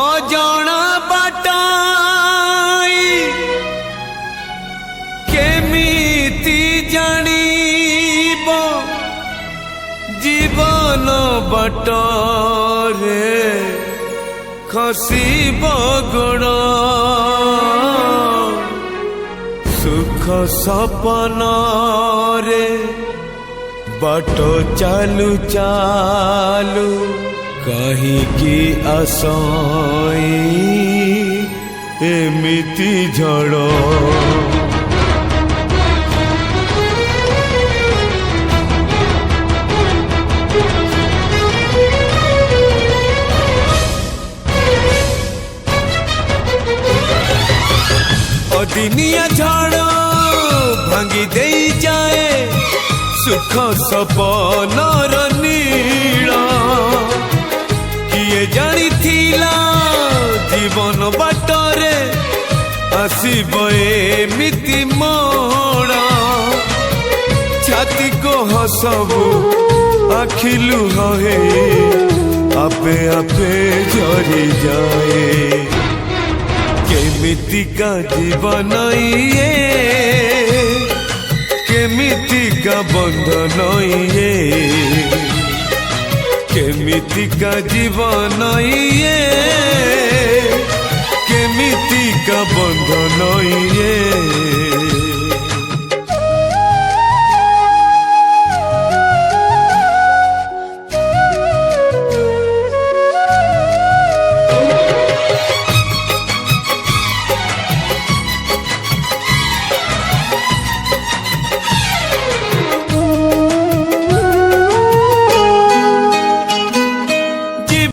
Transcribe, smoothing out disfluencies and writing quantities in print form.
अजाणा बाटाई केमिति जानिब जीवन बाटरे खसिब गोड़ सुख सपन रे बाट चालू चालू कहीं की आसाई एमिति झड़ अदिनिया झड़ भांगी दे जाए सुख सपन नीड़ा किए जानी थिला जीवन बाटरे आसीब एमिति मोड़ा छाती को हसबू आखिलु हे आपे आपे झरी जाए केमिति का जीवन ये केमिति का बंधन ये केमिति का जीवन ये केमिति का बंधन ये।